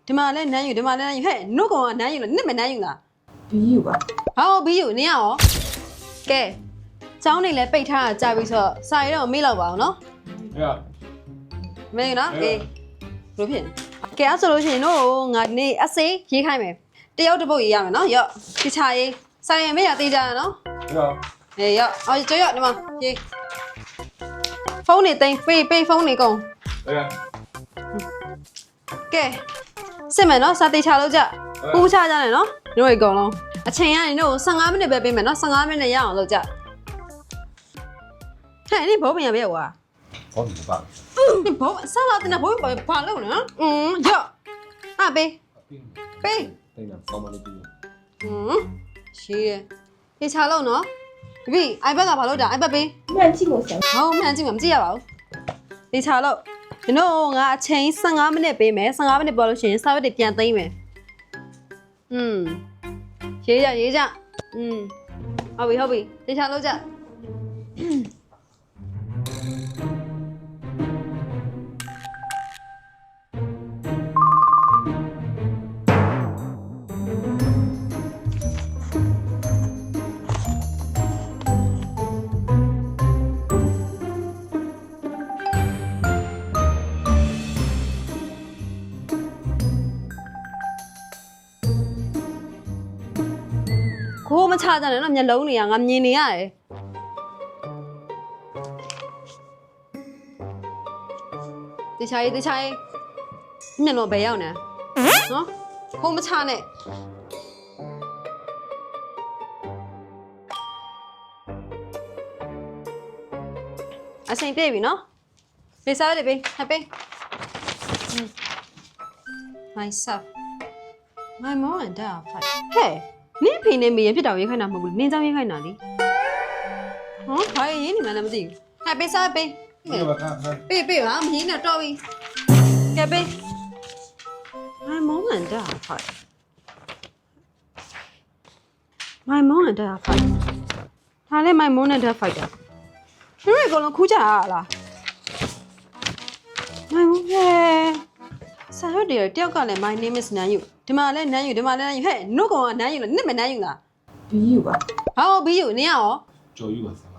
ဒီမှာလဲနန်းယူဒီမှာလဲနန်းယူဟဲ့နှုတ်ကောင်ကနန်းယူလားနစ်မနန်းယူလား ဘီယူပါ ဟောဘီယူနင်းရရောကဲကျောင်းနေလဲပိတ်ထားတာကြာပြီဆိုတော့စာရီတော့မေ့လောက်ပါအောင်နော် ရ မေ့နော်အေးဘယ်လိုဖြစ်ကဲအဲ့ဆိုလို့ရှိရင်တို့ငါဒီနေ့အစေးရေးခိုင်းမယ်တယောက်တစ်ပုတ်ရေးရမယ်နော်ရော့ဒီချာရေးစာရင်မေ့ရသေးကြရနော် ရ အေးရော့အော်ကြောရော့ဒီမှာရေးဖုန်းနေသိမ်းပေးဖုန်းနေကုန် ရ ကဲစစ်မယ်နော်စာတေချာလို့ကြပူးချကြတယ်နော်တို့အကုန်လုံးအချိန်ကနေတို့15မိနစ်ပဲပေးမယ်နော်15မိနစ်ရအောင်လုပ်ကြဟဲ့ဒီဘောပင်ရပဲကွာ ဘောဒီပါ ဒီဘောဆလာတဲ့ဘောဘာလို့လဲရော့အပေးပေး တိတ်နာကောင်းမလေးပြီး ရှိတယ်တေချာလို့နော်ဒီ iPad ကဘာလို့တာ iPad ပေး မှန်ကြည့်လို့ဆရာ ဟောမှန်ကြည့်မှာမကြည့်ရပါဘူးတေချာလို့ဒီတို့ငါအချိန်15မိနစ်ပေးမယ်15မိနစ်ပေါ်လို့ရှိရင်စာရွက်တွေပြန်သိမ်းမယ်ရေးကြဟုတ်ပြီတေချာလို့ကြကိုမချကြနဲ့နော်မျက်လုံးတွေကငါမြင်နေရတယ်တေချာရေးမျက်လုံးဘယ်ရောက်နေနော်ကိုမချနဲ့အချိန်ပြည့်ပြီနော်ဖေးစားရပေးဟဲ့ပေး myself my mom and dad fight ဟဲ့နင်းဖေနဲ့မေရဖြစ်တော်ရေးခိုင်းတာမဟုတ်ဘူးနင်းကြောင်းရေးခိုင်းတာလေဟောဘာရေးနေမှလည်းမသိဘူးဟဲ့ပေးစားပေး ရပါခါ ပေးပါမရင်းနဲ့တော်ပြီကဲပေး my mom and dad fight my mom and dad fight ဒါလည်း my mom and dad fight တာသူတို့အကုန်လုံးခူးကြရလား my mom ဆာရွတ်တယ်တယောက်ကလည်း my name is နန်းယူဒီမှာလဲနန်းယူဟဲ့နှုတ်ကောင်ကနန်းယူလားနစ်မနန်းယူလား ဘီယူပါ ဟောဘီယူနင်းရရော ကြော်ယူပါဆရာ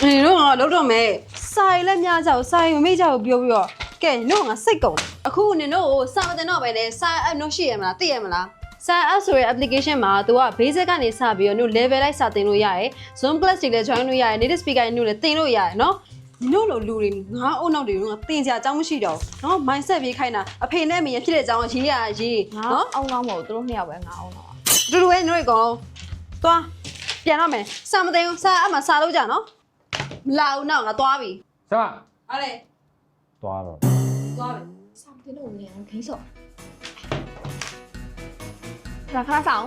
နေတော့ငါလောက်တော့မယ်စာရီလည်းများကြအောင်စာရီမမေ့ကြဘူးပြောပြီးတော့ကဲနှုတ်ငါစိတ်ကုန်အခုနင်တို့ကိုစာမတင်တော့ပဲလေစာ app နှုတ်ရှိရမလားသိရမလားစာ app ဆိုရ application မှာ तू က basic ကနေစပြီးတော့နှုတ် level လိုက်စာတင်လို့ရတယ် Zoom class တွေလည်း join လို့ရတယ် native speaker တွေနှုတ်လည်းတင်လို့ရတယ်နော်နှုတ်လိုလူတွေငါအုံနောက်တွေကတင်ကြအကြောင်းမရှိတော့နော် mindset ပြေးခိုင်းတာအဖေနဲ့အမေရဖြစ်တဲ့အကြောင်းရေးရရေးနော် အောင်ကောင်းမဟုတ်သူတို့နှစ်ယောက်ပဲငါအောင်တော့ တူတူပဲနှုတ်အကောင်သွားပြန်တော့မယ်စာမတင်ဘူးစာ app မှာစာလို့ကြနော်မလာဘူးနော်ငါသွားပြီ ဆရာ ဟာလေ သွားတော့ သွားပြီ ဆောင်တင်လို့လည်းခိစောခါဆောင်